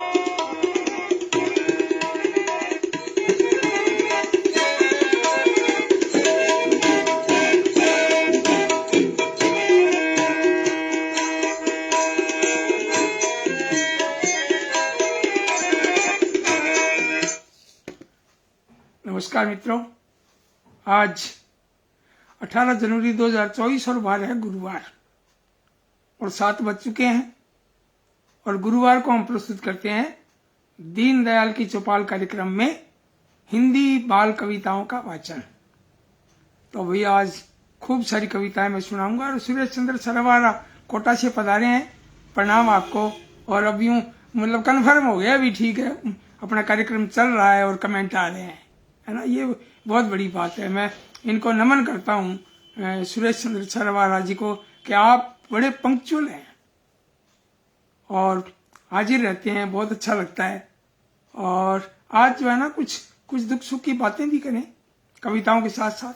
नमस्कार मित्रों, आज 18 जनवरी 2024 और वार है गुरुवार और 7 बज चुके हैं। और गुरुवार को हम प्रस्तुत करते हैं दीनदयाल की चौपाल कार्यक्रम में हिंदी बाल कविताओं का वाचन। तो भैया आज खूब सारी कविताएं मैं सुनाऊंगा। और सुरेश चंद्र सरवारा कोटा से पधारे हैं, प्रणाम आपको। और अब यूं मतलब कन्फर्म हो गया, अभी ठीक है, अपना कार्यक्रम चल रहा है और कमेंट आ रहे हैं, है ना। ये बहुत बड़ी बात है। मैं इनको नमन करता हूँ सुरेश चंद्र सरवारा जी को कि आप बड़े पंक्चुअल हैं और हाजिर रहते हैं, बहुत अच्छा लगता है। और आज जो है ना कुछ दुख सुख की बातें भी करें कविताओं के साथ साथ।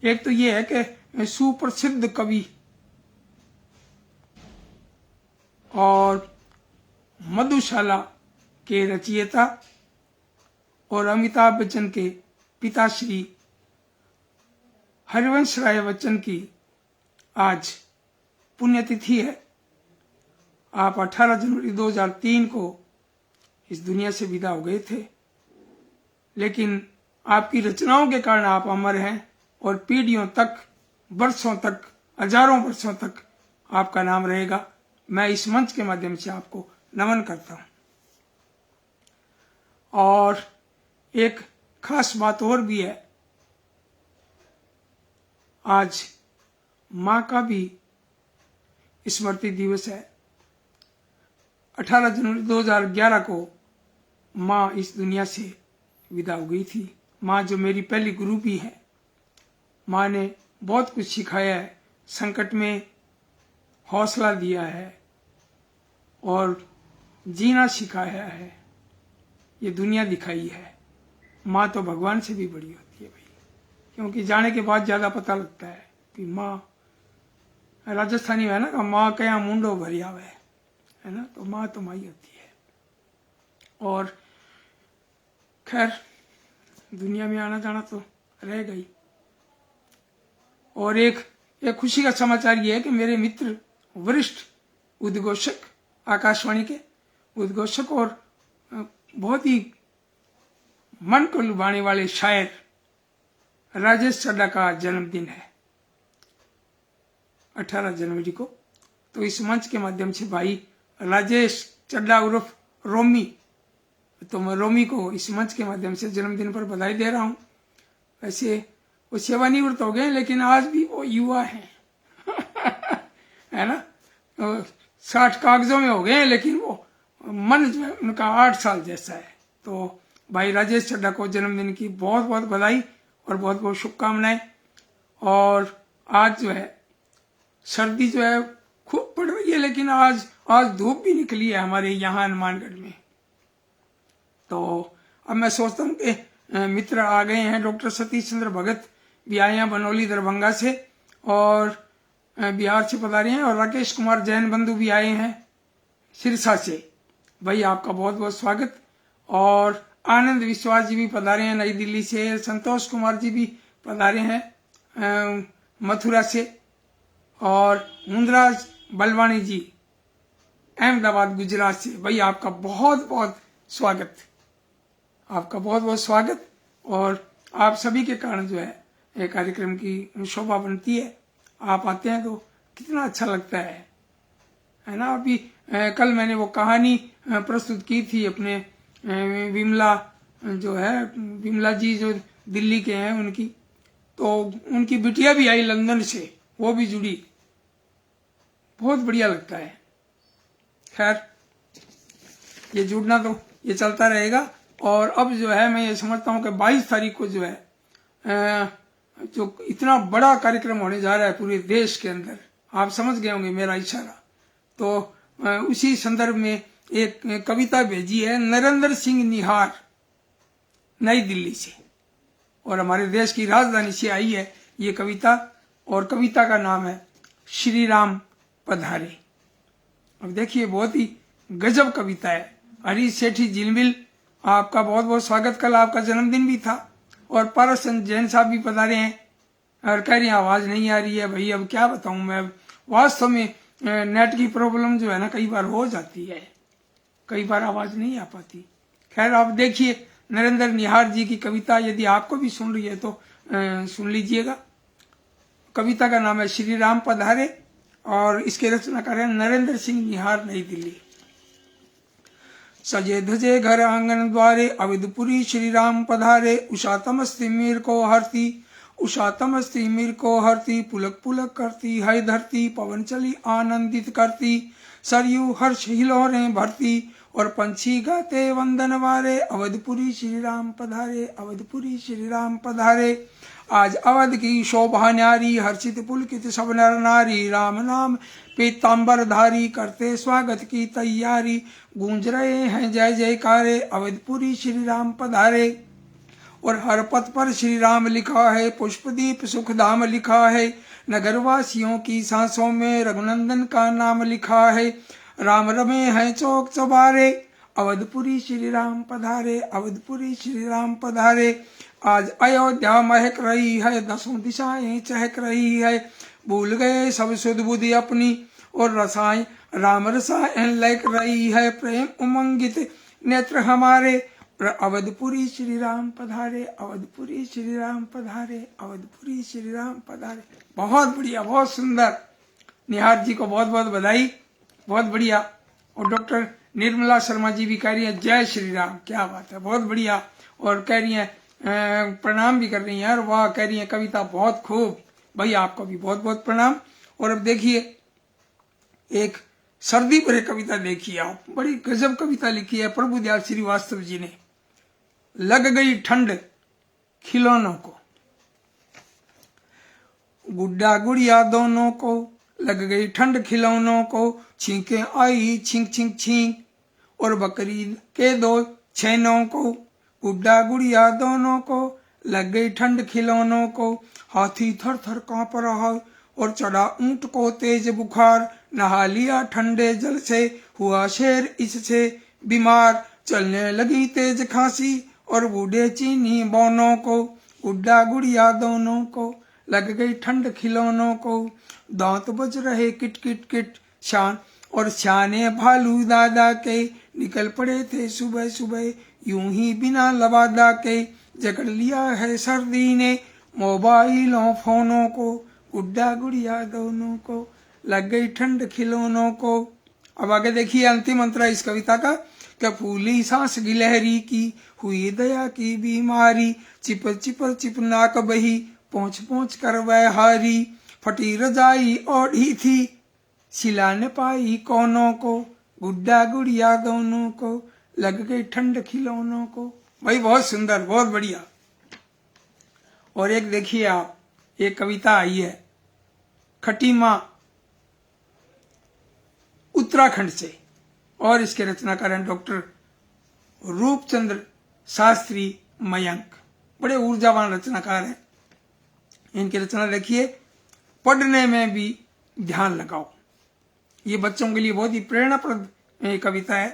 एक तो ये है कि सुप्रसिद्ध कवि और मधुशाला के रचयिता और अमिताभ बच्चन के पिता श्री हरिवंश राय बच्चन की आज पुण्यतिथि है। आप 18 जनवरी 2003 को इस दुनिया से विदा हो गए थे, लेकिन आपकी रचनाओं के कारण आप अमर हैं और पीढ़ियों तक, वर्षों तक, हजारों वर्षों तक आपका नाम रहेगा। मैं इस मंच के माध्यम से आपको नमन करता हूं। और एक खास बात और भी है, आज मां का भी स्मृति दिवस है। 18 जनवरी 2011 को मां इस दुनिया से विदा हो गई थी। मां जो मेरी पहली गुरु भी है। मां ने बहुत कुछ सिखाया है, संकट में हौसला दिया है और जीना सिखाया है, ये दुनिया दिखाई है। माँ तो भगवान से भी बड़ी होती है भाई, क्योंकि जाने के बाद ज्यादा पता लगता है कि माँ, राजस्थानी में है ना, माँ कया मुंडो भरी आवे, है ना। तो माँ तो माँ ही होती है। और खैर दुनिया में आना जाना तो रह गई। और एक खुशी का समाचार ये है कि मेरे मित्र, वरिष्ठ उद्घोषक, आकाशवाणी के उद्घोषक और बहुत ही मन को लुभाने वाले शायर राजेश चड्ढा का जन्मदिन है 18 जनवरी को। तो इस मंच के माध्यम से भाई राजेश चड्ढा उर्फ रोमी, तो मैं रोमी को इस मंच के माध्यम से जन्मदिन पर बधाई दे रहा हूं। वैसे वो सेवानिवृत्त हो गए, लेकिन आज भी वो युवा हैं है ना। 60 कागजों में हो गए, लेकिन वो मन जो है उनका 8 साल जैसा है। तो भाई राजेश चड्ढा को जन्मदिन की बहुत बहुत बधाई और बहुत बहुत शुभकामनाएं। और आज जो है सर्दी जो है खूब पड़ रही है, लेकिन आज धूप भी निकली है हमारे यहाँ हनुमानगढ़ में। तो अब मैं सोचता हूँ कि मित्र आ गए हैं, डॉक्टर सतीश चंद्र भगत भी आए हैं बनौली दरभंगा से और बिहार से पधारे हैं, और राकेश कुमार जैन बंधु भी आए हैं सिरसा से। भाई आपका बहुत बहुत स्वागत। और आनंद विश्वास जी भी पधारे हैं नई दिल्ली से, संतोष कुमार जी भी पधारे हैं मथुरा से, और मुंदराज बलवानी जी अहमदाबाद गुजरात से। भाई आपका बहुत बहुत स्वागत, आपका बहुत बहुत स्वागत। और आप सभी के कारण जो है ये कार्यक्रम की शोभा बनती है। आप आते हैं तो कितना अच्छा लगता है ना। अभी कल मैंने वो कहानी प्रस्तुत की थी अपने विमला, जो है विमला जी जो दिल्ली के हैं उनकी, तो उनकी बिटिया भी आई लंदन से, वो भी जुड़ी, बहुत बढ़िया लगता है। खैर ये जुड़ना तो ये चलता रहेगा। और अब जो है मैं ये समझता हूँ कि 22 तारीख को जो है जो इतना बड़ा कार्यक्रम होने जा रहा है पूरे देश के अंदर, आप समझ गए होंगे मेरा इशारा। तो उसी संदर्भ में एक कविता भेजी है नरेंद्र सिंह निहार नई दिल्ली से, और हमारे देश की राजधानी से आई है ये कविता, और कविता का नाम है श्री राम पधारे। अब देखिए बहुत ही गजब कविता है। हरीश सेठी झिलमिल, आपका बहुत बहुत स्वागत। कल आपका जन्मदिन भी था और पारस जैन साहब भी पधारे हैं और कह रही हैं आवाज नहीं आ रही है। भाई अब क्या बताऊं मैं, वास्तव में नेट की प्रॉब्लम जो है ना कई बार हो जाती है, कई बार आवाज नहीं आ पाती। खैर आप देखिए नरेंद्र निहार जी की कविता, यदि आपको भी सुन रही है तो सुन लीजिएगा। कविता का नाम है श्री राम पधारे और इसके रचनाकार हैं नरेंद्र सिंह निहार, नई दिल्ली। सजे धजे घर आंगन द्वारे, अवधपुरी श्री राम पधारे। उषा तमस्ती मीर को हरती, उषा तमस्ती मीर को हरती। पुलक पुलक करती है धरती, पवन चली आनंदित करती। सरयू हर्ष हिलोरें भरती और पंछी गाते वंदन वारे। अवधपुरी श्री राम पधारे, अवधपुरी श्री राम पधारे। आज अवध की शोभा न्यारी, हर्षित पुलकित सब नर नारी। राम नाम पीताम्बर धारी, करते स्वागत की तैयारी। गूंज रहे हैं जय जयकारे, अवधपुरी श्री राम पधारे। और हर पथ पर श्री राम लिखा है, पुष्पदीप सुखधाम लिखा है। नगरवासियों की सांसों में रघुनंदन का नाम लिखा है। राम रमे हैं चौक चौबारे, अवधपुरी श्री राम पधारे, अवधपुरी श्री राम पधारे। आज अयोध्या महक रही है, दसों दिशाएं चहक रही है। भूल गए सब सुध बुद्धि अपनी और रसाएं राम रसायन लहक रही है। प्रेम उमंगित नेत्र हमारे, अवधपुरी श्री राम पधारे, अवधपुरी श्री राम पधारे, अवधपुरी श्री राम पधारे। बहुत बढ़िया, बहुत सुंदर। निहार जी को बहुत बहुत बधाई, बहुत बढ़िया। और डॉक्टर निर्मला शर्मा जी भी कह रही है जय श्री राम, क्या बात है, बहुत बढ़िया। और कह रही है प्रणाम भी कर रही हैं, और वाह कह रही है कविता बहुत खूब। भाई आपको भी बहुत बहुत प्रणाम। और अब देखिए एक सर्दी भरे कविता देखिए आप, बड़ी गजब कविता लिखी है प्रभुदयाल श्रीवास्तव जी ने। लग गई ठंड खिलौनों को, गुड्डा गुड़िया दोनों को। लग गई ठंड खिलौनों को, छींके आई छींक छींक छींक। और बकरी के दो छेनों को, गुड्डा गुड़िया दोनों को। लग गई ठंड खिलौनों को, हाथी थर थर कांप रहा और चढ़ा ऊंट को तेज बुखार। नहा लिया ठंडे जल से, हुआ शेर इससे बीमार। चलने लगी तेज खांसी और बूढ़े चीनी बोनों को, गुड्डा गुड़िया दोनों को। लग गई ठंड खिलौनों को, दांत बज रहे किट किट किट। शान और शाने भालू दादा के निकल पड़े थे सुबह सुबह। यूं ही बिना लबादा के जकड़ लिया है सर्दी ने मोबाइलों फोनों को, गुड्डा गुड़िया दोनों को। लग गई ठंड खिलौनों को। अब आगे देखिए अंतिम अंतरा इस कविता का। क्या फूली सांस गिलहरी की, हुई दया की बीमारी। चिप चिप चिप नाक बही, पहुंच पहुंच कर वह हारी। फटी रजाई ओढ़ी थी, सिला न पाई कोनों को, गुड्डा गुड़िया दोनों को। लग गई ठंड खिलौनों को। भाई बहुत सुंदर, बहुत बढ़िया। और एक देखिए आप, एक कविता आई है खटी माँ उत्तराखंड से, और इसके रचनाकार हैं डॉक्टर रूपचंद्र शास्त्री मयंक। बड़े ऊर्जावान रचनाकार हैं। इनकी रचना देखिए, पढ़ने में भी ध्यान लगाओ। ये बच्चों के लिए बहुत ही प्रेरणाप्रद कविता है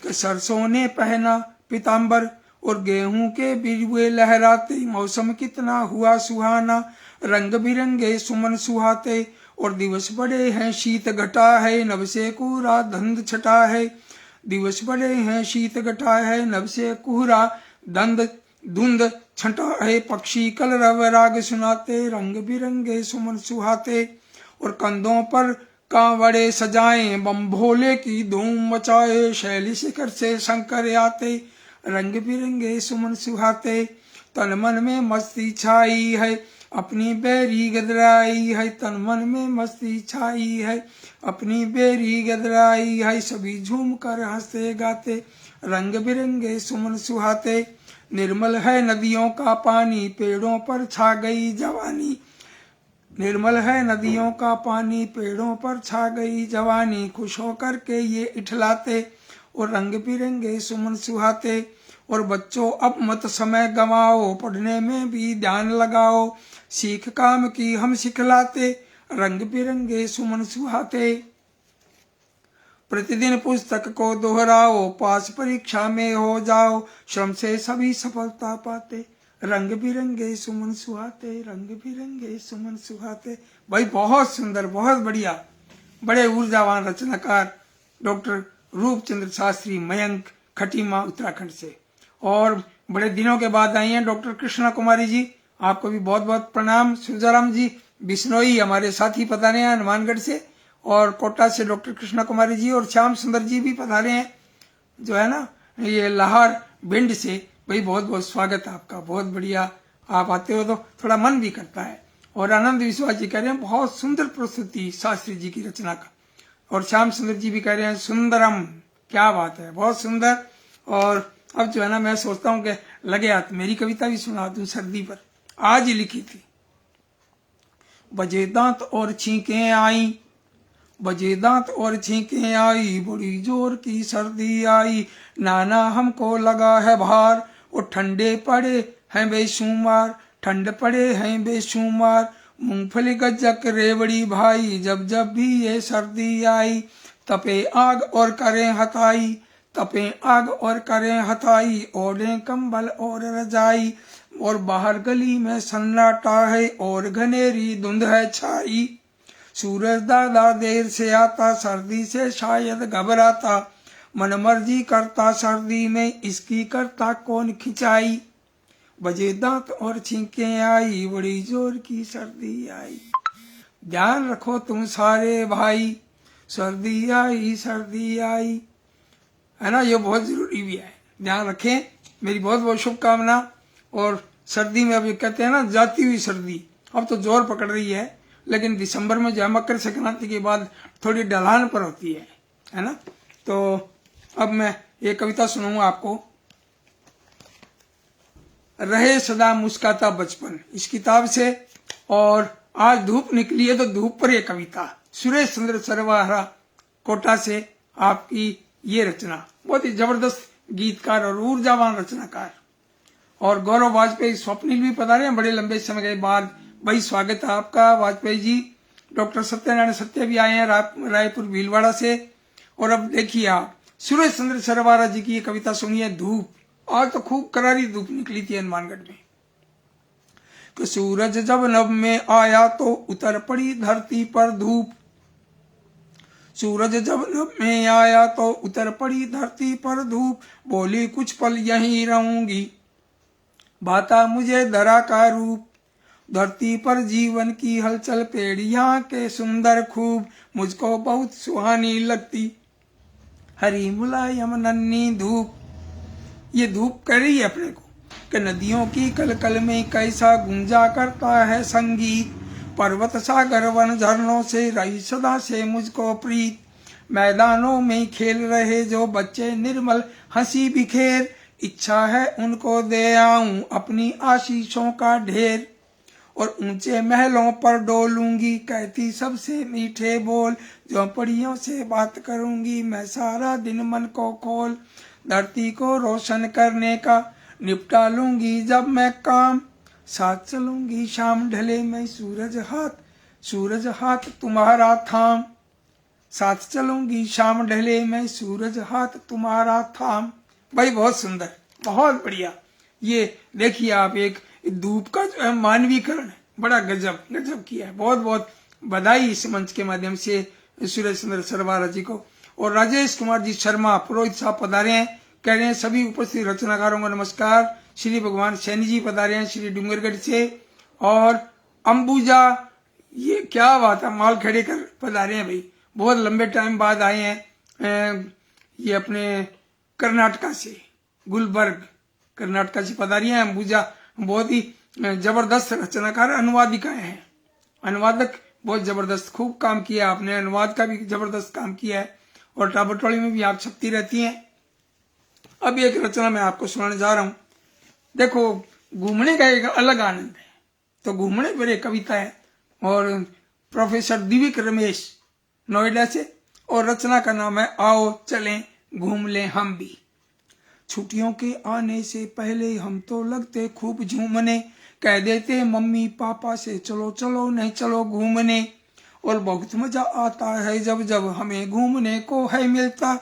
कि सरसों ने पहना पीताम्बर और गेहूं के बिरुए लहराते। मौसम कितना हुआ सुहाना, रंग बिरंगे सुमन सुहाते। और दिवस बड़े हैं शीत घटा है, नभ से कोहरा धुंध छटा है। दिवस बड़े हैं शीत घटा है, नभ से कोहरा धुंध छटा है। पक्षी कलरव राग सुनाते, रंग बिरंगे सुमन सुहाते। और कंधों पर कांवड़े सजाए, बम भोले की धूम मचाए। शैली शिखर से शंकर आते, रंग बिरंगे सुमन सुहाते। तन मन में मस्ती छाई है, अपनी बेरी गदराई है। तन मन में मस्ती छाई है, अपनी बेरी गदराई है। सभी झूम कर हंसते गाते, रंग बिरंगे सुमन सुहाते। निर्मल है नदियों का पानी, पेड़ों पर छा गई जवानी। निर्मल है नदियों का पानी, पेड़ों पर छा गई जवानी। खुश होकर के ये इठलाते और रंग बिरंगे सुमन सुहाते। और बच्चों अब मत समय गवाओ, पढ़ने में भी ध्यान लगाओ। सीख काम की हम सिखलाते, रंग बिरंगे सुमन सुहाते। प्रतिदिन पुस्तक को दोहराओ, पास परीक्षा में हो जाओ, श्रम से सभी सफलता पाते, रंग बिरंगे सुमन सुहाते, रंग बिरंगे सुमन सुहाते। भाई बहुत सुंदर, बहुत बढ़िया, बड़े ऊर्जावान रचनाकार डॉक्टर रूपचंद्र शास्त्री मयंक, खटीमा उत्तराखंड से। और बड़े दिनों के बाद आई हैं डॉक्टर कृष्णा कुमारी जी, आपको भी बहुत बहुत प्रणाम। सुजाराम जी बिश्नोई हमारे साथी पधारे हैं हनुमानगढ़ से, और कोटा से डॉक्टर कृष्णा कुमारी जी, और श्याम सुंदर जी भी पधारे हैं जो है ना ये लाहौर भिंड से। भाई बहुत बहुत स्वागत है आपका, बहुत बढ़िया, आप आते हो तो थोड़ा मन भी करता है। और आनंद विश्वास जी कह रहे हैं बहुत सुंदर प्रस्तुति शास्त्री जी की रचना का, और श्याम सुंदर जी भी कह रहे हैं सुंदरम, क्या बात है, बहुत सुंदर। और अब जो है ना मैं सोचता हूँ कि लगे हाथ मेरी कविता भी सुना दूं सर्दी पर, आज ही लिखी थी। बजे दांत और छींके आई, बजे दांत और छींके आई, बड़ी जोर की सर्दी आई, नाना हमको लगा है भार, वो ठंडे पड़े हैं बेशुमार, ठंड पड़े हैं बेशुमार, मूंगफली गज्जक रेवड़ी भाई, जब जब भी ये सर्दी आई, तपे आग और करें हथाई, तपे आग और करें हथाई, ओढ़े कंबल और रजाई, और बाहर गली में सन्नाटा है और घनेरी धुंध है छाई, सूरज दादा देर से आता, सर्दी से शायद घबराता, मन मर्जी करता सर्दी में, इसकी करता कौन खिंचाई, बजे दांत और छींके आई, बड़ी जोर की सर्दी आई, ध्यान रखो तुम सारे भाई, सर्दी आई सर्दी आई, है ना, ये बहुत जरूरी भी है, ध्यान रखें, मेरी बहुत बहुत शुभकामना। और सर्दी में अब ये कहते हैं ना जाती हुई सर्दी, अब तो जोर पकड़ रही है, लेकिन दिसंबर में जो है मकर संक्रांति के बाद थोड़ी ढलान पर होती है ना। तो अब मैं ये कविता सुनाऊंगा आपको, रहे सदा मुस्काता बचपन, इस किताब से। और आज धूप निकली है तो धूप पर यह कविता, सुरेश चंद्र सरवाहरा कोटा से आपकी ये रचना, बहुत ही जबरदस्त गीतकार और ऊर्जावान रचनाकार। और गौरव वाजपेयी स्वप्निल भी पधारे हैं बड़े लंबे समय के बाद, भाई स्वागत है आपका वाजपेयी जी। डॉक्टर सत्यनारायण सत्य भी आए हैं रायपुर भीलवाड़ा से। और अब देखिए आप सुरेश चंद्र सरवारा जी की ये कविता सुनिए, धूप। आज तो खूब करारी धूप निकली थी हनुमानगढ़ में, कि सूरज जब नभ में आया तो उतर पड़ी धरती पर धूप, सूरज जब नभ में आया तो उतर पड़ी धरती पर धूप, बोली कुछ पल यहीं रहूंगी, भाता मुझे धरा का रूप, धरती पर जीवन की हलचल पेड़ियां के सुंदर खूब, मुझको बहुत सुहानी लगती हरी मुलायम नन्ही धूप। ये धूप कह रही है अपने को कि नदियों की कलकल में कैसा गूंजा करता है संगीत, पर्वत सागर वन झरनों से रही सदा से मुझको प्रीत, मैदानों में खेल रहे जो बच्चे निर्मल हंसी बिखेर, इच्छा है उनको दे आऊं अपनी आशीषों का ढेर, और ऊंचे महलों पर डोलूंगी कहती सबसे मीठे बोल, झोंपड़ियों से बात करूंगी मैं सारा दिन मन को खोल, धरती को रोशन करने का निपटा लूंगी जब मैं काम, साथ चलूंगी शाम ढले में सूरज हाथ तुम्हारा थाम, साथ चलूंगी शाम ढले में सूरज हाथ तुम्हारा थाम। भाई बहुत सुंदर, बहुत बढ़िया। ये देखिए आप एक धूप का जो है मानवीकरण बड़ा गजब गजब किया है। बहुत बहुत बधाई इस मंच के माध्यम से सुरेश चंद्र सरवारा जी को। और राजेश कुमार जी शर्मा पुरोहित साहब पधारे हैं, कह रहे हैं सभी उपस्थित रचनाकारों को नमस्कार। श्री भगवान सैनी जी पधारे हैं श्री डूंगरगढ़ से। और अंबुजा, ये क्या बात है, माल खड़े कर पधारे हैं भाई, बहुत लंबे टाइम बाद आए हैं। ये अपने कर्नाटका से, गुलबर्ग कर्नाटका से पधारी हैं अंबुजा, बहुत ही जबरदस्त रचनाकार अनुवादिकाएं हैं, अनुवादक बहुत जबरदस्त, खूब काम किया आपने, अनुवाद का भी जबरदस्त काम किया है, और टाबरटोली में भी आप छपती रहती हैं। अब एक रचना मैं आपको सुनाने जा रहा हूं। देखो घूमने का एक अलग आनंद है, तो घूमने पर एक कविता है, और प्रोफेसर दिव्यक रमेश नोएडा से, और रचना का नाम है आओ चलें घूम लें हम भी। छुट्टियों के आने से पहले हम तो लगते खूब झूमने, कह देते मम्मी पापा से चलो चलो नहीं चलो घूमने, और बहुत मजा आता है जब जब हमें घूमने को है मिलता।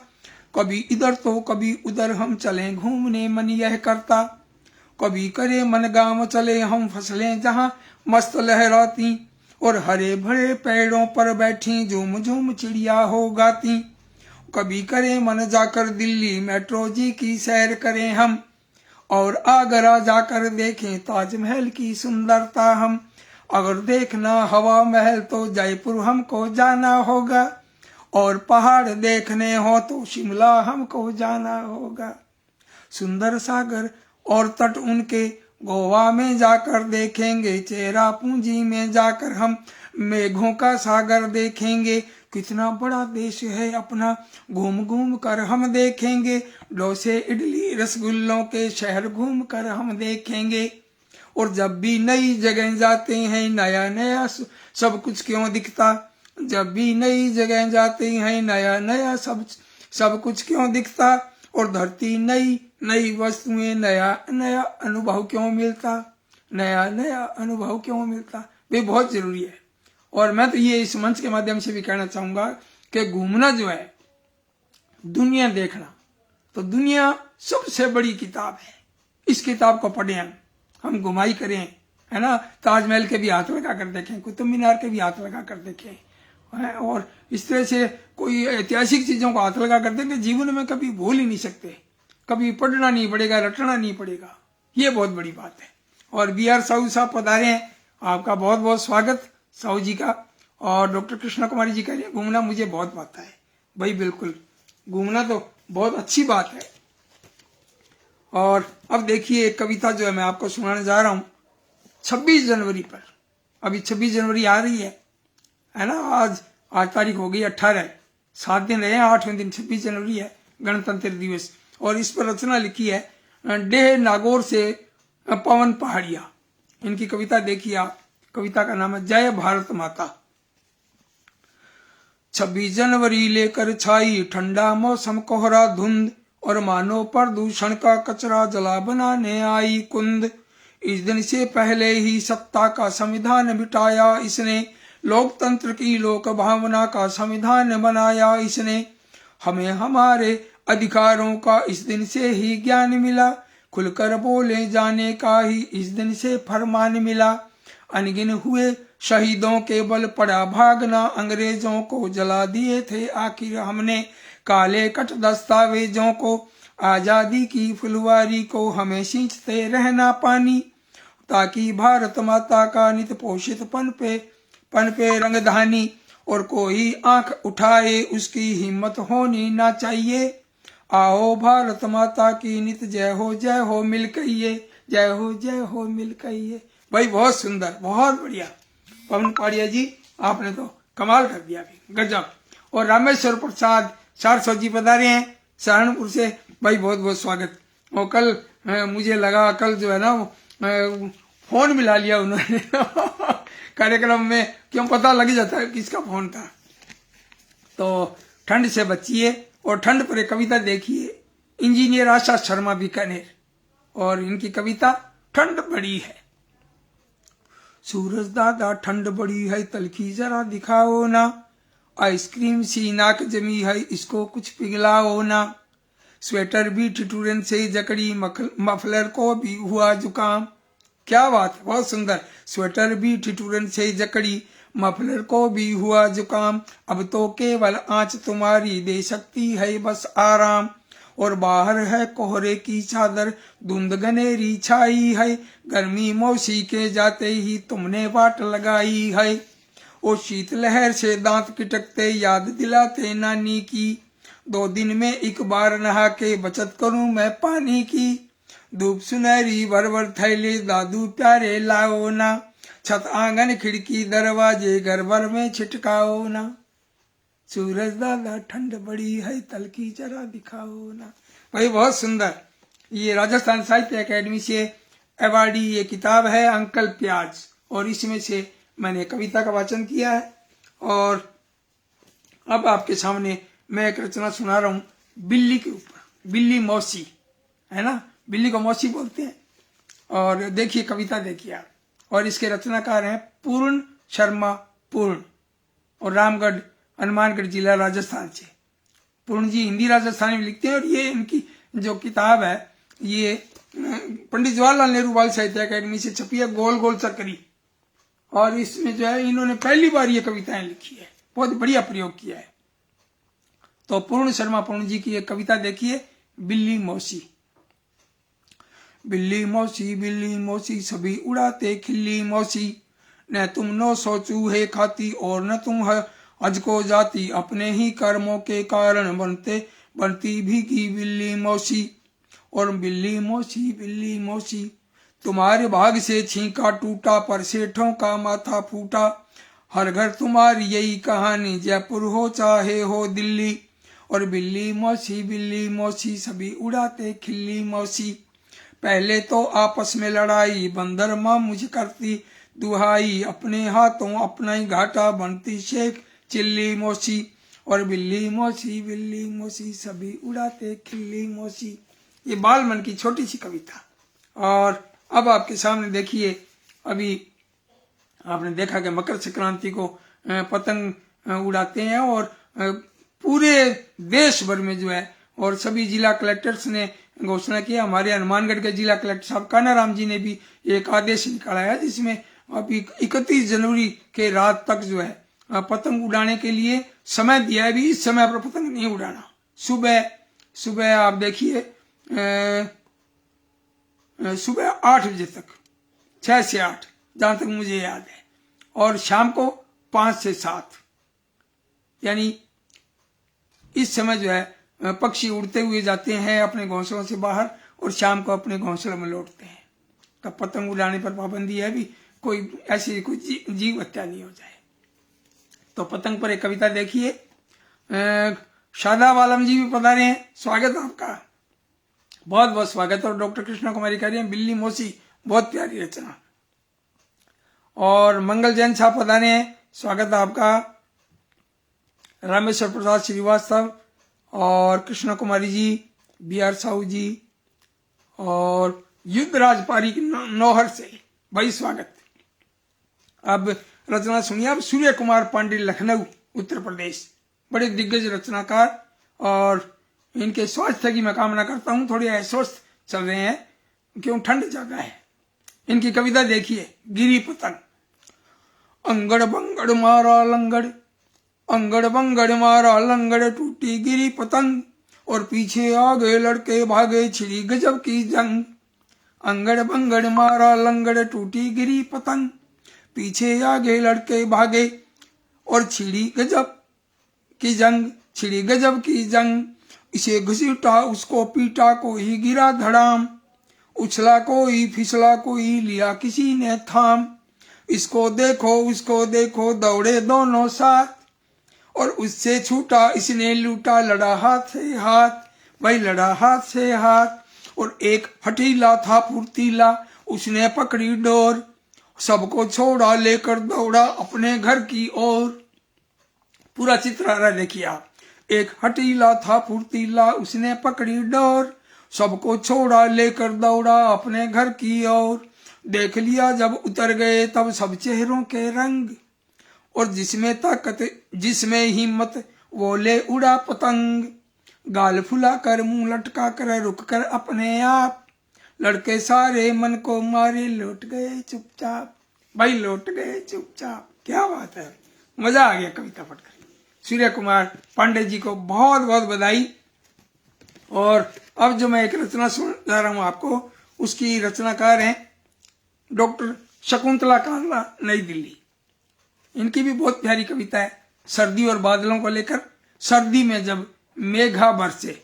कभी इधर तो कभी उधर हम चलें घूमने मन यह करता। कभी करे मन गाँव चले हम फसलें जहाँ मस्त लहराती। और हरे भरे पेड़ों पर बैठी झूम झूम चिड़िया हो गाती। कभी करे मन जाकर दिल्ली मेट्रो जी की सैर करें हम। और आगरा जाकर देखें ताजमहल की सुंदरता हम। अगर देखना हवा महल तो जयपुर हमको जाना होगा। और पहाड़ देखने हो तो शिमला हमको जाना होगा। सुंदर सागर और तट उनके गोवा में जाकर देखेंगे। चेरापूंजी में जाकर हम मेघों का सागर देखेंगे। कितना बड़ा देश है अपना घूम घूम कर हम देखेंगे। डोसे इडली रसगुल्लों के शहर घूम कर हम देखेंगे। और जब भी नई जगह जाते हैं नया नया सब कुछ क्यों दिखता। जब भी नई जगह जाते हैं नया नया सब कुछ क्यों दिखता। और धरती नई नई वस्तुएं नया नया अनुभव क्यों मिलता। नया नया अनुभव क्यों मिलता। वे बहुत जरूरी है। और मैं तो ये इस मंच के माध्यम से भी कहना चाहूंगा कि घूमना जो है, दुनिया देखना, तो दुनिया सबसे बड़ी किताब है। इस किताब को पढ़ें, हम घुमाई करें, है ना। ताजमहल के भी हाथ लगा कर देखें, कुतुब मीनार के भी हाथ लगा कर देखें। और इस तरह से कोई ऐतिहासिक चीजों को हाथ लगा कर देंगे, जीवन में कभी भूल ही नहीं सकते। कभी पढ़ना नहीं पड़ेगा, रटना नहीं पड़ेगा। ये बहुत बड़ी बात है। और BR साहू साहब पधारे हैं, आपका बहुत बहुत स्वागत साहू जी का। और डॉक्टर कृष्णा कुमारी जी कह रही है घूमना मुझे बहुत भाता है। भाई बिल्कुल, घूमना तो बहुत अच्छी बात है। और अब देखिए एक कविता जो है मैं आपको सुनाने जा रहा हूं 26 जनवरी पर। अभी 26 जनवरी आ रही है ना। आज तारीख हो गई 18, 7 दिन रहे हैं, 8वें दिन 26 जनवरी है, गणतंत्र दिवस। और इस पर रचना लिखी है डेह नागौर से पवन पहाड़िया। इनकी कविता देखिए आप। कविता का नाम है जय भारत माता। 26 जनवरी लेकर छाई ठंडा मौसम कोहरा धुंध। और मानो प्रदूषण का कचरा जला बनाने आई कुंद। इस दिन से पहले ही सत्ता का संविधान मिटाया इसने। लोकतंत्र की लोक भावना का संविधान बनाया इसने। हमें हमारे अधिकारों का इस दिन से ही ज्ञान मिला। खुलकर बोले जाने का ही इस दिन से फरमान मिला। अनगिन हुए शहीदों के बल पड़ा भागना। अंग्रेजों को जला दिए थे आखिर हमने काले कट दस्तावेजों को। आजादी की फुलवारी को हमें सींचते रहना पानी। ताकि भारत माता का नित पोषित पन पे रंगधानी। और कोई आंख उठाए उसकी हिम्मत होनी ना चाहिए। आओ भारत माता की नित जय हो मिल कहिए। जय हो मिल कहिए। भाई बहुत सुंदर, बहुत बढ़िया पवन पहाड़िया जी, आपने तो कमाल कर दिया, गजब। और रामेश्वर प्रसाद सारस्वत जी पधारे हैं सहारनपुर से। भाई बहुत बहुत स्वागत। और कल मुझे लगा कल जो है ना फोन मिला लिया उन्होंने कार्यक्रम में, क्यों पता लग जाता है किसका फोन था। तो ठंड से बचिए और ठंड पर एक कविता देखिए। इंजीनियर आशा शर्मा बीकानेर, और इनकी कविता ठंड बड़ी है। सूरज दादा ठंड बड़ी है तलखी जरा दिखाओ ना। आइसक्रीम सी नाक जमी है इसको कुछ पिघलाओ ना। स्वेटर भी ठिठुरन से जकड़ी मफलर को भी हुआ जुकाम। क्या बात है, बहुत सुंदर। स्वेटर भी ठिठुरन से जकड़ी मफलर को भी हुआ जुकाम। अब तो केवल आंच तुम्हारी दे सकती है बस आराम। और बाहर है कोहरे की चादर धुंध घनेरी छाई है। गर्मी मौसी के जाते ही तुमने बाट लगाई है। ओ शीतलहर से दांत किटकते याद दिलाते नानी की। 2 दिन में एक बार नहा के बचत करूं मैं पानी की। धूप सुनहरी भर भर थैली दादू प्यारे लाओ ना। छत आंगन खिड़की दरवाजे घर भर में छिटकाओ ना। सूरज दादा ठंड बड़ी है तलकी जरा दिखाओ ना। भाई बहुत सुंदर। ये राजस्थान साहित्य अकेडमी से अवार्डी ये किताब है अंकल प्याज, और इसमें से मैंने कविता का वाचन किया है। और अब आपके सामने मैं एक रचना सुना रहा हूं बिल्ली के ऊपर। बिल्ली मौसी है ना, बिल्ली को मौसी बोलते हैं। और देखिए कविता देखिए आप। और इसके रचनाकार हैं पूर्ण शर्मा पूर्ण। और रामगढ़ हनुमानगढ़ जिला राजस्थान से। पूर्ण जी हिंदी राजस्थानी में लिखते हैं और ये इनकी जो किताब है ये पंडित जवाहरलाल नेहरू बाल साहित्य अकादमी से छपी है, गोल गोल चक्री। और इसमें जो है इन्होंने पहली बार ये कविताएं लिखी है, बहुत बढ़िया प्रयोग किया है। तो पूर्ण शर्मा पूर्ण जी की एक कविता देखिए, बिल्ली मौसी। बिल्ली मौसी सभी उड़ाते खिल्ली मौसी, न तुम 900 चूहे खाती और न तुम हज को जाती, अपने ही कर्मों के कारण बनती भीगी बिल्ली मौसी। और बिल्ली मौसी तुम्हारे भाग से छींका टूटा, पर सेठों का माथा फूटा। हर घर तुम्हारी यही कहानी, जयपुर हो चाहे हो दिल्ली। और बिल्ली मौसी सभी उड़ाते खिल्ली मौसी। पहले तो आपस में लड़ाई, बंदर माँ मुझ करती दुहाई, अपने हाथों अपना ही घाटा, बनती शेख चिल्ली मौसी। और बिल्ली मौसी सभी उड़ाते खिल्ली मौसी। ये बाल मन की छोटी सी कविता। और अब आपके सामने देखिए, अभी आपने देखा कि मकर संक्रांति को पतंग उड़ाते हैं और पूरे देश भर में जो है, और सभी जिला कलेक्टर्स ने घोषणा किया। हमारे हनुमानगढ़ के जिला कलेक्टर साहब कानाराम जी ने भी एक आदेश निकाला है, जिसमें अभी 31 जनवरी के रात तक जो है पतंग उड़ाने के लिए समय दिया है। भी इस समय पर पतंग नहीं उड़ाना। सुबह आप देखिए सुबह 8 बजे तक, 6 से 8 जहां तक मुझे याद है, और शाम को 5 से 7, यानी इस समय जो है पक्षी उड़ते हुए जाते हैं अपने घोंसलों से बाहर और शाम को अपने घोंसलों में लौटते हैं। तो पतंग उड़ाने पर पाबंदी है, भी कोई ऐसी कोई जीव हत्या नहीं हो जाए। तो पतंग पर एक कविता देखिए, शादाब आलम जी भी पधारे हैं, स्वागत आपका, बहुत बहुत स्वागत। और डॉक्टर कृष्णा कुमारी कह रही हैं बिल्ली मौसी, बहुत प्यारी रचना। और मंगल जैन साहब पधारे हैं, स्वागत आपका। रामेश्वर प्रसाद श्रीवास्तव और कृष्णा कुमारी जी, BR साहू जी और युद्धराज पारीक नौहर से, भाई स्वागत। अब रचना सुनिए। अब सूर्य कुमार पांडे, लखनऊ उत्तर प्रदेश, बड़े दिग्गज रचनाकार, और इनके स्वास्थ्य की मैं कामना करता हूं। थोड़े अस्वस्थ चल रहे हैं, क्यों ठंड ज्यादा है। इनकी कविता देखिए, गिरी पतंग। अंगड़ बंगड़ मारा लंगड़, अंगड़ बंगड़ मारा लंगड़, टूटी गिरी पतंग, और पीछे आ गए लड़के भागे, छिड़ी गजब की जंग। अंगड़ बंगड़ मारा लंगड़, टूटी गिरी पतंग, पीछे आ गए लड़के भागे, और छिड़ी गजब की जंग। इसे घसीटा उसको पीटा, कोई गिरा धड़ाम, उछला कोई फिसला कोई, लिया किसी ने थाम। इसको देखो उसको देखो, दौड़े दोनों साथ, और उससे छूटा इसने लूटा, लड़ा हाथ से हाथ, भाई लड़ा हाथ से हाथ। और एक हठीला था फुर्तीला, उसने पकड़ी डोर, सबको छोड़ा लेकर दौड़ा अपने घर की ओर। पूरा चित्र आ रहा है, देखिए आप। एक हठीला था फुर्तीला, उसने पकड़ी डोर, सबको छोड़ा लेकर दौड़ा अपने घर की ओर। देख लिया जब उतर गए तब सब चेहरों के रंग, और जिसमें ताकत जिसमें हिम्मत वो ले उड़ा पतंग। गाल फुला कर मुंह लटका कर रुक कर अपने आप, लड़के सारे मन को मारे लौट गए चुपचाप, भाई लौट गए चुपचाप। क्या बात है, मजा आ गया कविता पढ़कर। सूर्य कुमार पांडे जी को बहुत बहुत बधाई। और अब जो मैं एक रचना सुना रहा हूं आपको, उसकी रचनाकार हैं डॉक्टर शकुंतला कांडला, नई दिल्ली। इनकी भी बहुत प्यारी कविता है, सर्दी और बादलों को लेकर। सर्दी में जब मेघा बरसे,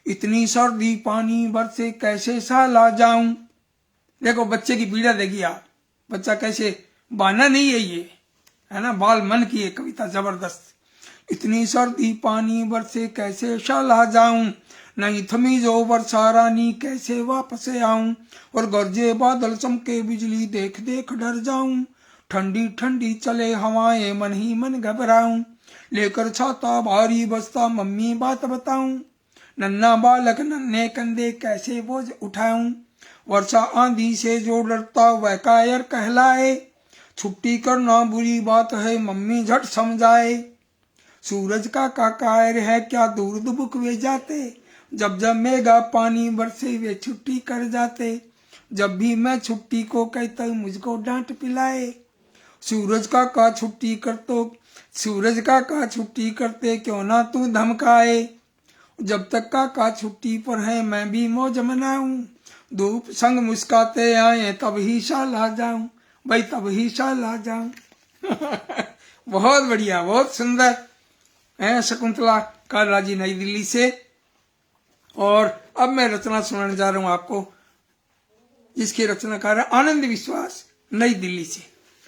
इतनी सर्दी पानी बरसे, कैसे साला जाऊं। देखो बच्चे की पीड़ा देखिए आप, बच्चा कैसे, बहाना नहीं है ये, है ना, बाल मन की एक कविता जबरदस्त। इतनी सर्दी पानी बरसे, कैसे शाला जाऊं, नहीं थमी जो वर्षा रानी, कैसे वापस आऊं। और गरजे बादल चमके बिजली, देख देख डर जाऊं, ठंडी ठंडी चले हवाएं, मन ही मन घबराऊं। लेकर छाता भारी बस्ता, मम्मी बात बताऊं, नन्ना बालक नन्हे कंधे, कैसे बोझ उठाऊं। वर्षा आंधी से जो डरता वह कायर कहलाए, छुट्टी करना बुरी बात है, मम्मी झट समझाए। सूरज का कायर है, क्या दूर दुबुक वे जाते, जब जब मेघा पानी बरसे वे छुट्टी कर जाते। जब भी मैं छुट्टी को कहता मुझको डांट पिलाए। सूरज का छुट्टी कर तो सूरज का छुट्टी करते, क्यों ना तू धमकाए। जब तक का छुट्टी पर है मैं भी मौज मनाऊं, धूप संग मुस्काते आए तब ही शाला जाऊं, भाई तब ही शाला जाऊं। बहुत बढ़िया, बहुत सुंदर है शकुंतला कालरा जी नई दिल्ली से। और अब मैं रचना सुनाने जा रहा हूं आपको, जिसके रचनाकार है आनंद विश्वास नई दिल्ली से।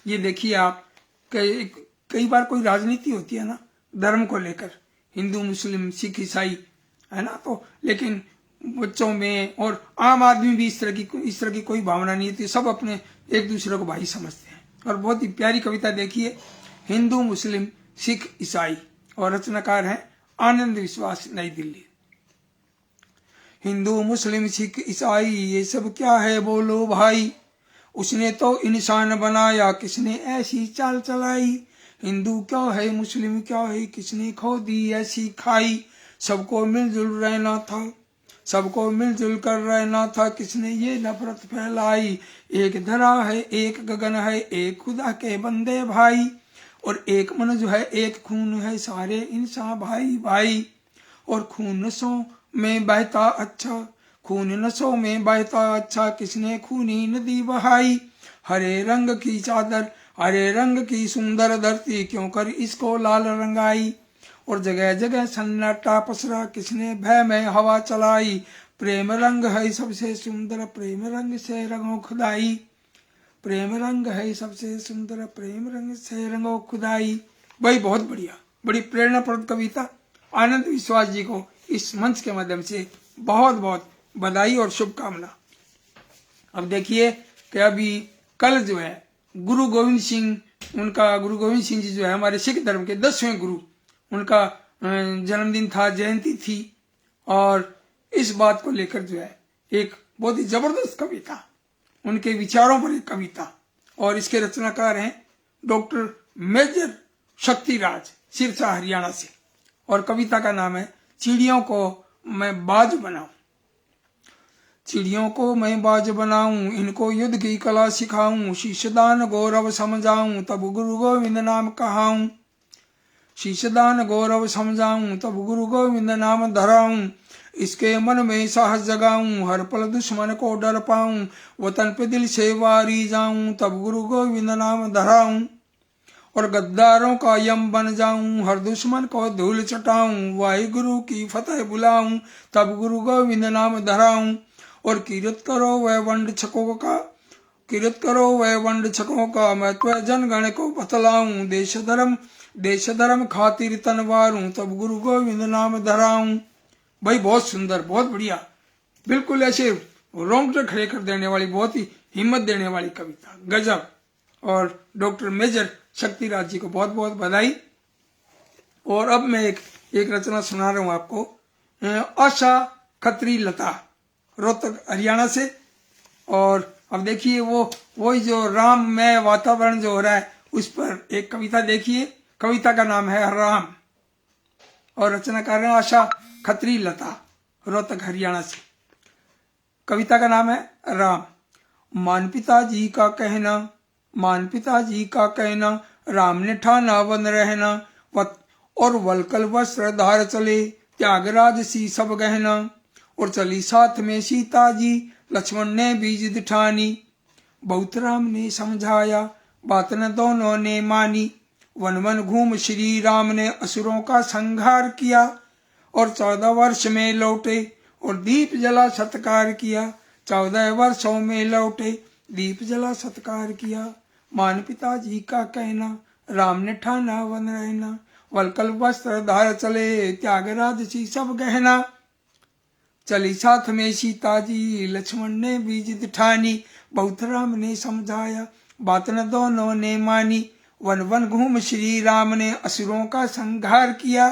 ये देखिए आप, कई बार कोई राजनीति होती है ना धर्म को लेकर, हिंदू मुस्लिम सिख ईसाई, है ना, तो लेकिन बच्चों में और आम आदमी भी इस तरह की कोई भावना नहीं होती, सब अपने एक दूसरे को भाई समझते हैं। और बहुत ही प्यारी कविता देखिए, हिंदू मुस्लिम सिख ईसाई, और रचनाकार है आनंद विश्वास नई दिल्ली। हिंदू मुस्लिम सिख ईसाई ये सब क्या है बोलो भाई, उसने तो इंसान बनाया किसने ऐसी चाल चलाई। हिंदू क्या है मुस्लिम क्या है, किसने खो दी ऐसी खाई। सबको मिलजुल रहना था, सबको मिलजुल कर रहना था, किसने ये नफरत फैलाई। एक धरा है एक गगन है, एक खुदा के बंदे भाई, और एक मन जो है एक खून है, सारे इंसान भाई भाई। और खून नसों में बहता अच्छा, खून नसों में बहता अच्छा, किसने खूनी नदी बहाई। हरे रंग की चादर हरे रंग की सुंदर धरती, क्यों कर इसको लाल रंगाई। और जगह जगह सन्नाटा पसरा, किसने भय में हवा चलाई। प्रेम रंग है सबसे सुंदर, प्रेम रंग से रंगो खुदाई। प्रेम रंग है सबसे सुंदर, प्रेम रंग से रंगो खुदाई। भाई बहुत बढ़िया, बड़ी प्रेरणाप्रद कविता। आनंद विश्वास जी को इस मंच के माध्यम से बहुत बहुत बधाई और शुभकामना। अब देखिए कि अभी कल जो है गुरु गोविंद सिंह जी जो है हमारे सिख धर्म के 10वें गुरु, उनका जन्मदिन था, जयंती थी। और इस बात को लेकर जो है एक बहुत ही जबरदस्त कविता, उनके विचारों पर एक कविता, और इसके रचनाकार हैं डॉक्टर मेजर शक्तिराज, सिरसा हरियाणा से। और कविता का नाम है चिड़ियों को मैं बाज बनाऊं। चिड़ियों को मैं बाज बनाऊं, इनको युद्ध की कला सिखाऊं, शीशदान गौरव समझाऊं, तब गुरु गोविंद नाम कहाऊं। शीशदान गौरव समझाऊं, तब गुरु गोविंद नाम धराऊं, इसके मन में साहस जगाऊं, हर पल दुश्मन को डर पाऊं, वतन पे दिल से वारी जाऊं, तब गुरु गोविंद नाम धराऊं। और गद्दारों का यम बन जाऊं, हर दुश्मन को धूल चटाऊं, वाहिगुरु की फतेह बुलाऊं, तब गुरु गोविंद नाम धराऊं। और कीरत करो वह वंड छकों का, कीरत करो वह वंड छकों का, मैं तो जनगण को बतलाऊं, देश धर्म खातिर तनवारूं, तब गुरु गोविंद नाम धराऊं। भाई बहुत सुंदर, बहुत बढ़िया, बिल्कुल ऐसे रोंगटे खड़े कर देने वाली, बहुत ही हिम्मत देने वाली कविता, गजब। और डॉक्टर मेजर शक्तिराज जी को बहुत बहुत बधाई। और अब मैं एक रचना सुना रहा हूं आपको, आशा खत्री लता, रोहतक हरियाणा से। और अब देखिए वही जो राममय वातावरण जो हो रहा है उस पर एक कविता देखिए। कविता का नाम है राम, और रचनाकार है आशा खत्री लता, रोहतक हरियाणा से। कविता का नाम है राम। मान पिताजी का कहना, मान पिताजी का कहना, राम ने ठाना वन रहना, और वलकल वस्त्र धार चले, त्यागराज सी सब गहना। और चली साथ में सीता जी, लक्ष्मण ने भी जिद ठानी, बहुत राम ने समझाया, बात न दोनों ने मानी। वन वन घूम श्री राम ने असुरों का संहार किया, और 14 वर्ष में लौटे, और दीप जला सत्कार किया। 14 वर्षों में लौटे, दीप जला सत्कार किया। मान पिताजी का कहना, राम ने ठाना वन रहना, वलकल वस्त्र धार चले, त्यागराज सी सब गहना। चली साथ में सीता जी, लक्ष्मण ने भी जिद ठानी, बहुत राम ने समझाया, बात न दोनों ने मानी। वन वन घूम श्री राम ने असुरों का संहार किया,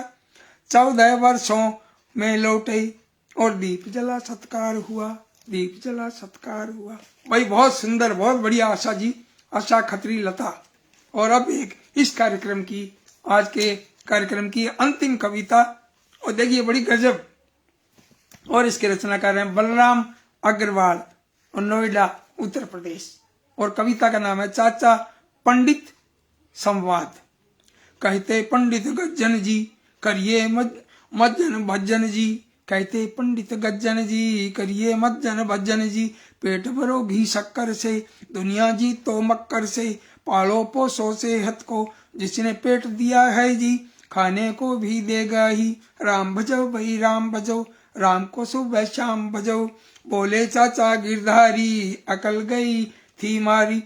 14 वर्षों में लौटे, और दीप जला सत्कार हुआ, दीप जला सत्कार हुआ। भाई बहुत सुंदर, बहुत बढ़िया आशा जी, आशा खत्री लता। और अब एक इस कार्यक्रम की, आज के कार्यक्रम की अंतिम कविता, और देखिए बड़ी गजब, और इसके रचनाकार हैं बलराम अग्रवाल और नोएडा उत्तर प्रदेश। और कविता का नाम है चाचा पंडित संवाद। कहते पंडित गज्जन जी करिए मज्जन भज्जन जी, कहते पंडित गज्जन जी करिए मज्जन भज्जन जी, पेट भरो घी शक्कर से दुनिया जी तो मक्कर से, पालो पोसो सेहत को जिसने पेट दिया है जी, खाने को भी देगा ही, राम भजो भाई राम भजो, राम को सुबह शाम भजो, बोले चाचा गिरधारी अकल गई थी मारी,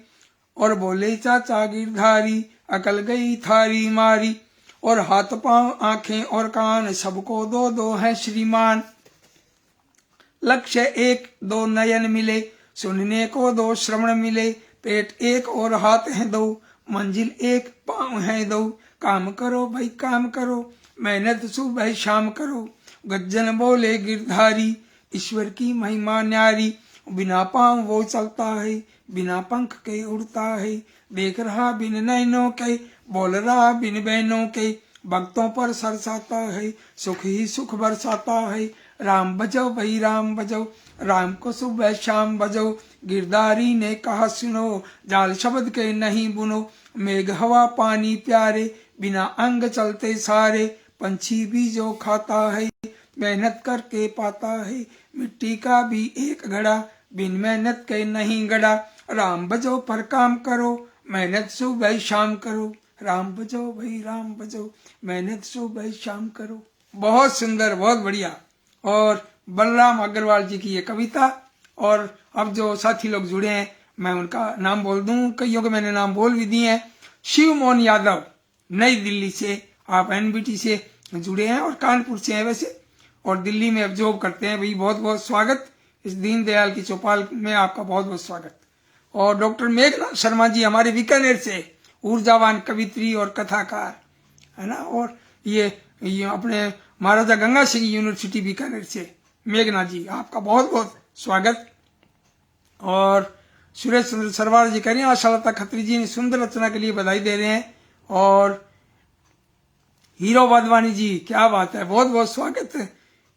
और बोले चाचा गिरधारी अकल गई थारी मारी, और हाथ पांव आंखें और कान सबको दो दो है श्रीमान, लक्ष्य एक दो नयन मिले सुनने को दो श्रवण मिले, पेट एक और हाथ है दो मंजिल एक पांव है दो, काम करो भाई काम करो मेहनत सुबह शाम करो, गज्जन बोले गिरधारी ईश्वर की महिमा न्यारी, बिना पांव वो चलता है बिना पंख के उड़ता है, देख रहा बिन नैनों के बोल रहा बिन बहनों के, भक्तों पर सरसाता है सुख ही सुख बरसाता है, राम बजो भाई राम बजो, राम को सुबह शाम बजो, गिरधारी ने कहा सुनो जाल शब्द के नहीं बुनो, मेघ हवा पानी प्यारे बिना अंग चलते सारे, पंछी भी जो खाता है मेहनत करके पाता है, मिट्टी का भी एक घड़ा बिन मेहनत के नहीं गड़ा, राम बजो पर काम करो मेहनत सुबह शाम करो, राम बजो भाई राम बजो मेहनत सुबह शाम करो। बहुत सुंदर, बहुत बढ़िया। और बलराम अग्रवाल जी की ये कविता। और अब जो साथी लोग जुड़े हैं मैं उनका नाम बोल दूं, कईयों के मैंने नाम बोल भी दिए हैं। शिव मोहन यादव नई दिल्ली से, आप एनबीटी से जुड़े हैं और कानपुर से हैं वैसे, और दिल्ली में अब जॉब करते हैं। भाई बहुत बहुत स्वागत, इस दीनदयाल की चौपाल में आपका बहुत बहुत स्वागत। और डॉक्टर मेघनाथ शर्मा जी हमारे बीकानेर से, ऊर्जावान कवित्री और कथाकार है ना, और ये अपने महाराजा गंगा सिंह यूनिवर्सिटी बीकानेर से मेघनाथ जी, आपका बहुत बहुत स्वागत। और सुरेश चंद्र सरवार जी कह रहे हैं आशा लता खत्री जी ने सुंदर रचना के लिए बधाई दे रहे हैं। और हीरो वाधवानी जी, क्या बात है, बहुत बहुत स्वागत है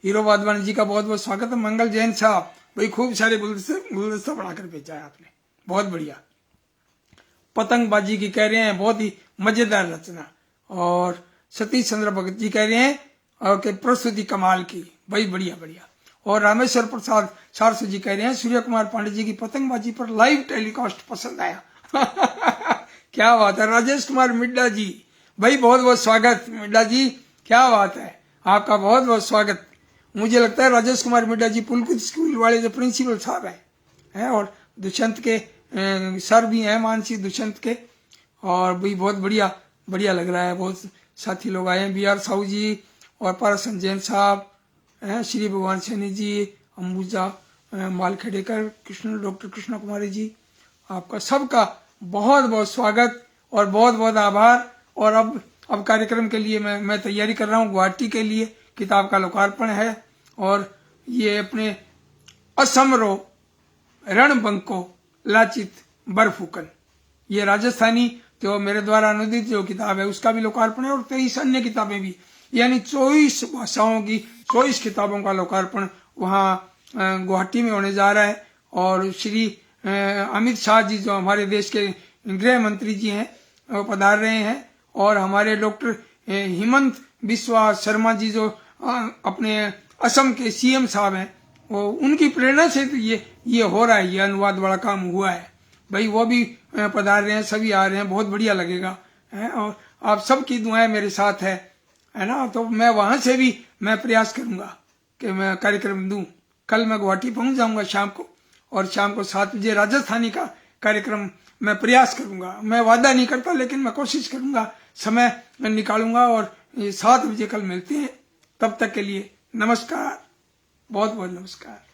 हीरो वाधवानी जी का, बहुत बहुत स्वागत है। मंगल जैन साहब, भाई खूब सारे गुलदस्ता बढ़ाकर भेजा है आपने, बहुत बढ़िया। पतंगबाजी की कह रहे हैं बहुत ही मजेदार रचना। और सतीश चंद्र भगत जी कह रहे हैं और प्रस्तुति कमाल की, भाई बढ़िया बढ़िया। और रामेश्वर प्रसाद सारसू जी कह रहे हैं सूर्य कुमार पांडे जी की पतंगबाजी पर लाइव टेलीकास्ट पसंद आया। क्या बात है। राजेश कुमार मिड्डा जी, भाई बहुत बहुत स्वागत मिड्डा जी, क्या बात है, आपका बहुत बहुत स्वागत। मुझे लगता है राजेश कुमार मिड्डा जी पुलकुत स्कूल वाले जो प्रिंसिपल साहब हैं, और दुष्यंत के सर भी हैं, मानसी दुष्यंत के। और भाई बहुत बढ़िया बढ़िया लग रहा है, बहुत साथी लोग आए हैं, बी आर साहू जी और पारसन जैन साहब, श्री भगवान सैनी जी, अंबुजा मालखेड़ेकर, डॉक्टर कृष्णा कुमारी जी, आपका सबका बहुत बहुत स्वागत और बहुत बहुत आभार। और अब कार्यक्रम के लिए मैं तैयारी कर रहा हूँ, गुवाहाटी के लिए किताब का लोकार्पण है। और ये अपने असमरो रणबंको लाचित बरफुकन, ये राजस्थानी जो मेरे द्वारा अनुदित जो किताब है उसका भी लोकार्पण है, और 23 अन्य किताबें भी, यानी 24 भाषाओं की 24 किताबों का लोकार्पण वहाँ गुवाहाटी में होने जा रहा है। और श्री अमित शाह जी जो हमारे देश के गृह मंत्री जी हैं वो पधार रहे हैं, और हमारे डॉक्टर हिमंत बिस्वा शर्मा जी जो अपने असम के सीएम साहब हैं, वो उनकी प्रेरणा से तो ये हो रहा है, ये अनुवाद बड़ा काम हुआ है भाई, वो भी पधार रहे हैं, सभी आ रहे हैं, बहुत बढ़िया लगेगा है। और आप सबकी दुआएं मेरे साथ है ना, तो मैं वहां से भी मैं प्रयास करूंगा कि मैं कार्यक्रम दूं। कल मैं गुवाहाटी पहुंच जाऊंगा शाम को, और शाम को 7 बजे राजस्थानी का कार्यक्रम मैं प्रयास करूंगा, मैं वादा नहीं करता लेकिन मैं कोशिश करूंगा, समय मैं निकालूंगा। और 7 बजे कल मिलते हैं, तब तक के लिए नमस्कार, बहुत बहुत नमस्कार।